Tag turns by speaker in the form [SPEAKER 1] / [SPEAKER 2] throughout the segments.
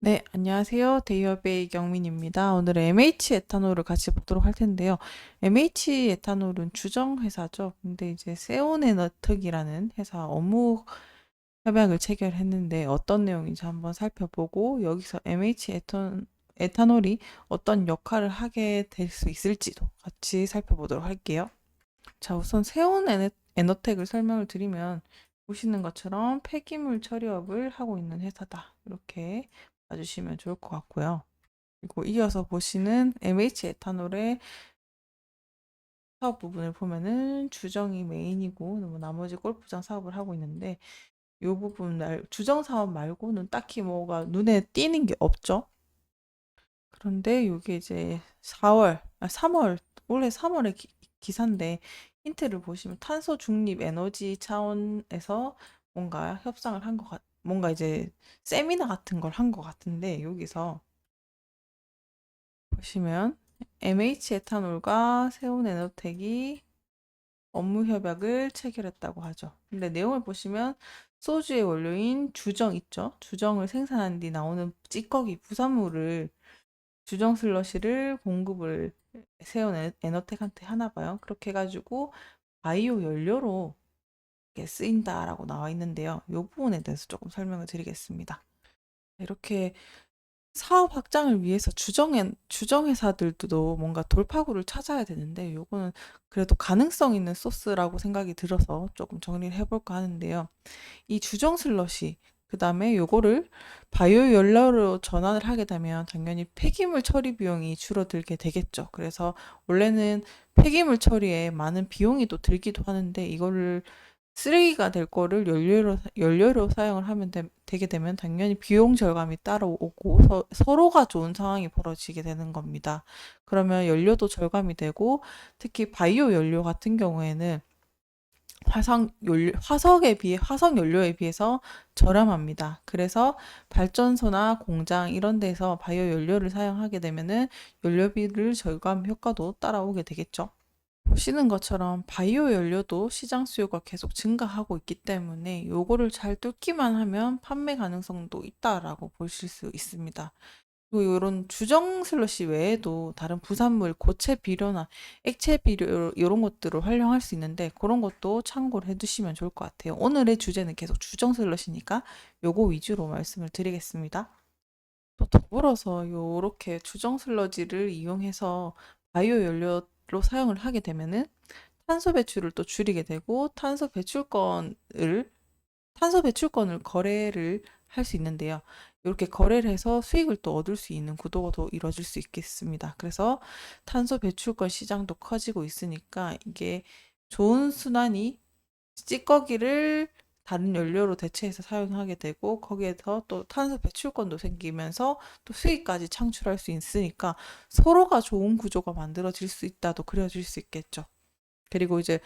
[SPEAKER 1] 네, 안녕하세요. 데이어베이 경민입니다. 오늘은 MH 에탄올을 같이 보도록 할 텐데요. MH 에탄올은 주정 회사죠. 근데 이제 세온에너텍이라는 회사 업무 협약을 체결했는데 어떤 내용인지 한번 살펴보고 여기서 에탄올이 어떤 역할을 하게 될 수 있을지도 같이 살펴보도록 할게요. 자, 우선 에너텍을 설명을 드리면 보시는 것처럼 폐기물 처리업을 하고 있는 회사다. 이렇게 봐주시면 좋을 것 같고요. 그리고 이어서 보시는 MH 에탄올의 사업 부분을 보면은 주정이 메인이고 뭐 나머지 골프장 사업을 하고 있는데 이 부분 주정 사업 말고는 딱히 뭐가 눈에 띄는 게 없죠. 그런데 이게 이제 3월, 올해 3월의 기사인데 힌트를 보시면 탄소 중립 에너지 차원에서 뭔가 협상을 한 것 뭔가 이제 세미나 같은 걸 한 것 같은데 여기서 보시면 MH 에탄올과 세온에너텍이 업무 협약을 체결했다고 하죠. 근데 내용을 보시면 소주의 원료인 주정 있죠? 주정을 생산한 뒤 나오는 찌꺼기 부산물을 주정 슬러시를 공급을 세운 에너텍한테 하나 봐요. 그렇게 해가지고 바이오 연료로 쓰인다라고 나와 있는데요. 이 부분에 대해서 조금 설명을 드리겠습니다. 이렇게 사업 확장을 위해서 주정회사들도 뭔가 돌파구를 찾아야 되는데 요거는 그래도 가능성 있는 소스라고 생각이 들어서 조금 정리를 해볼까 하는데요. 이 주정 슬러시 그다음에 요거를 바이오 연료로 전환을 하게 되면 당연히 폐기물 처리 비용이 줄어들게 되겠죠. 그래서 원래는 폐기물 처리에 많은 비용이 또 들기도 하는데 이거를 쓰레기가 될 거를 연료로 사용을 하면 되게 되면 당연히 비용 절감이 따라오고 서로가 좋은 상황이 벌어지게 되는 겁니다. 그러면 연료도 절감이 되고 특히 바이오 연료 같은 경우에는 화석 연료에 비해서 저렴합니다. 그래서 발전소나 공장 이런 데서 바이오 연료를 사용하게 되면은 연료비를 절감 효과도 따라오게 되겠죠. 보시는 것처럼 바이오 연료도 시장 수요가 계속 증가하고 있기 때문에 요거를 잘 뚫기만 하면 판매 가능성도 있다라고 보실 수 있습니다. 그리고 이런 주정 슬러시 외에도 다른 부산물, 고체 비료나 액체 비료 이런 것들을 활용할 수 있는데 그런 것도 참고를 해두시면 좋을 것 같아요. 오늘의 주제는 계속 주정 슬러시니까 요거 위주로 말씀을 드리겠습니다. 또 더불어서 요렇게 주정 슬러지를 이용해서 바이오 연료로 사용을 하게 되면은 탄소 배출을 또 줄이게 되고 탄소 배출권을 거래를 할 수 있는데요. 이렇게 거래를 해서 수익을 또 얻을 수 있는 구도가 더 이루어질 수 있겠습니다. 그래서 탄소 배출권 시장도 커지고 있으니까 이게 좋은 순환이 찌꺼기를 다른 연료로 대체해서 사용하게 되고 거기에서 또 탄소 배출권도 생기면서 또 수익까지 창출할 수 있으니까 서로가 좋은 구조가 만들어질 수 있다도 그려질 수 있겠죠. 그리고 이제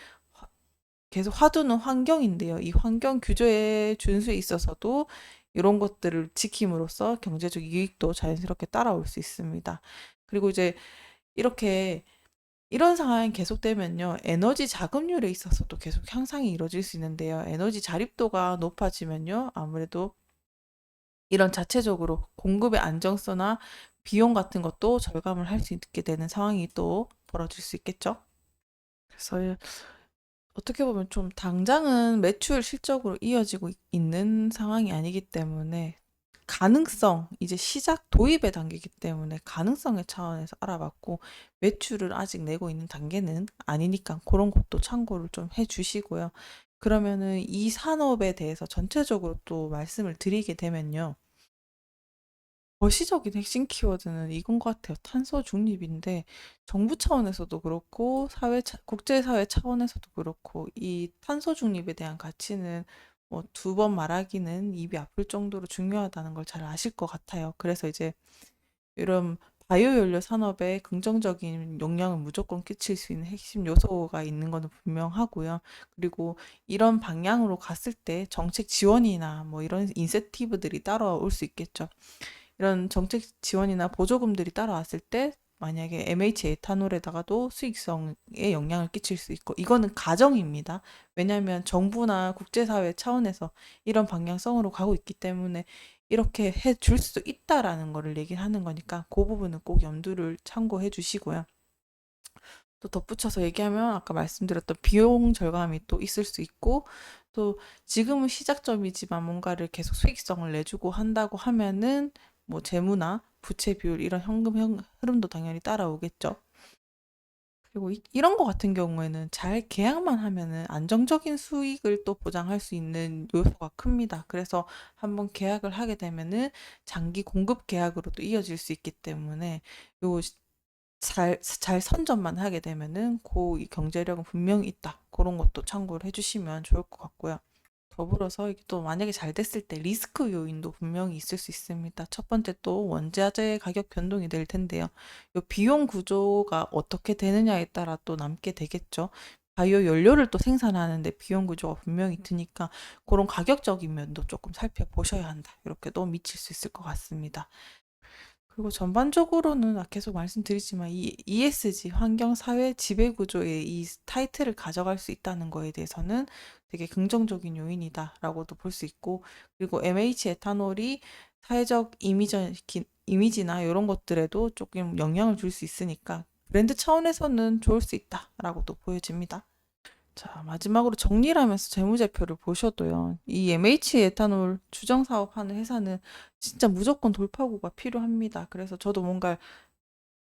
[SPEAKER 1] 계속 화두는 환경인데요. 이 환경 규제의 준수에 있어서도 이런 것들을 지킴으로써 경제적 이익도 자연스럽게 따라올 수 있습니다. 그리고 이제 이렇게 이런 상황이 계속되면요. 에너지 자금률에 있어서도 계속 향상이 이루어질 수 있는데요. 에너지 자립도가 높아지면요. 아무래도 이런 자체적으로 공급의 안정성이나 비용 같은 것도 절감을 할 수 있게 되는 상황이 또 벌어질 수 있겠죠. 그래서 어떻게 보면 좀 당장은 매출 실적으로 이어지고 있는 상황이 아니기 때문에 이제 시작 도입의 단계이기 때문에 가능성의 차원에서 알아봤고 매출을 아직 내고 있는 단계는 아니니까 그런 것도 참고를 좀 해주시고요. 그러면은 이 산업에 대해서 전체적으로 또 말씀을 드리게 되면요. 거시적인 핵심 키워드는 이건 것 같아요. 탄소 중립인데 정부 차원에서도 그렇고 국제사회 차원에서도 그렇고 이 탄소 중립에 대한 가치는 뭐 두 번 말하기는 입이 아플 정도로 중요하다는 걸 잘 아실 것 같아요. 그래서 이제 이런 바이오 연료 산업에 긍정적인 영향을 무조건 끼칠 수 있는 핵심 요소가 있는 것은 분명하고요. 그리고 이런 방향으로 갔을 때 정책 지원이나 뭐 이런 인센티브들이 따라올 수 있겠죠. 이런 정책 지원이나 보조금들이 따라왔을 때 만약에 MH 에탄올에다가도 수익성에 영향을 끼칠 수 있고 이거는 가정입니다. 왜냐하면 정부나 국제사회 차원에서 이런 방향성으로 가고 있기 때문에 이렇게 해 줄 수도 있다라는 거를 얘기를 하는 거니까 그 부분은 꼭 염두를 참고해 주시고요. 또 덧붙여서 얘기하면 아까 말씀드렸던 비용 절감이 또 있을 수 있고 또 지금은 시작점이지만 뭔가를 계속 수익성을 내주고 한다고 하면은 뭐 재무나 부채 비율 이런 현금 흐름도 당연히 따라오겠죠. 그리고 이런 거 같은 경우에는 잘 계약만 하면은 안정적인 수익을 또 보장할 수 있는 요소가 큽니다. 그래서 한번 계약을 하게 되면은 장기 공급 계약으로 또 이어질 수 있기 때문에 요 잘 선점만 하게 되면은 이 경제력은 분명히 있다. 그런 것도 참고를 해주시면 좋을 것 같고요. 더불어서 이게 또 만약에 잘 됐을 때 리스크 요인도 분명히 있을 수 있습니다. 첫 번째 또 원자재 가격 변동이 될 텐데요. 이 비용 구조가 어떻게 되느냐에 따라 또 남게 되겠죠. 바이오 연료를 또 생산하는데 비용 구조가 분명히 드니까 그런 가격적인 면도 조금 살펴보셔야 한다. 이렇게 또 미칠 수 있을 것 같습니다. 그리고 전반적으로는 계속 말씀드리지만 이 ESG 환경 사회 지배 구조의 이 타이틀을 가져갈 수 있다는 거에 대해서는 되게 긍정적인 요인이다라고도 볼 수 있고 그리고 MH 에탄올이 사회적 이미지나 이런 것들에도 조금 영향을 줄 수 있으니까 브랜드 차원에서는 좋을 수 있다라고도 보여집니다. 자, 마지막으로 정리를 하면서 재무제표를 보셔도요. 이 MH 에탄올 추정 사업하는 회사는 진짜 무조건 돌파구가 필요합니다. 그래서 저도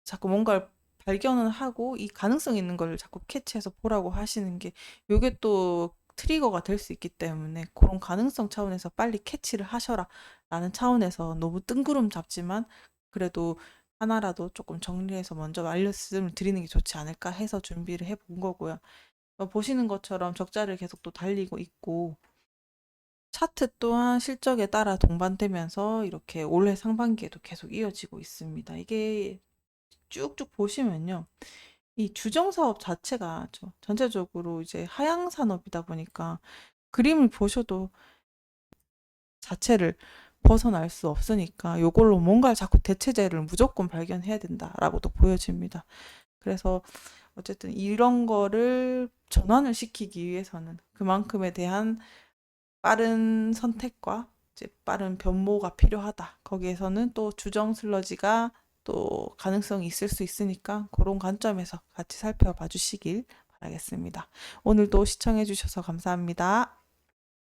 [SPEAKER 1] 자꾸 뭔가를 발견을 하고 이 가능성 있는 걸 자꾸 캐치해서 보라고 하시는 게 요게 또 트리거가 될 수 있기 때문에 그런 가능성 차원에서 빨리 캐치를 하셔라 라는 차원에서 너무 뜬구름 잡지만 그래도 하나라도 조금 정리해서 먼저 말씀을 드리는 게 좋지 않을까 해서 준비를 해본 거고요. 보시는 것처럼 적자를 계속 또 달리고 있고 차트 또한 실적에 따라 동반되면서 이렇게 올해 상반기에도 계속 이어지고 있습니다. 이게 쭉쭉 보시면요. 이 주정 사업 자체가 전체적으로 이제 하향 산업이다 보니까 그림을 보셔도 자체를 벗어날 수 없으니까 요걸로 뭔가 자꾸 대체제를 무조건 발견해야 된다라고도 보여집니다. 그래서 어쨌든 이런 거를 전환을 시키기 위해서는 그만큼에 대한 빠른 선택과 이제 빠른 변모가 필요하다. 거기에서는 또 주정 슬러지가 또 가능성이 있을 수 있으니까 그런 관점에서 같이 살펴봐 주시길 바라겠습니다. 오늘도 시청해 주셔서 감사합니다.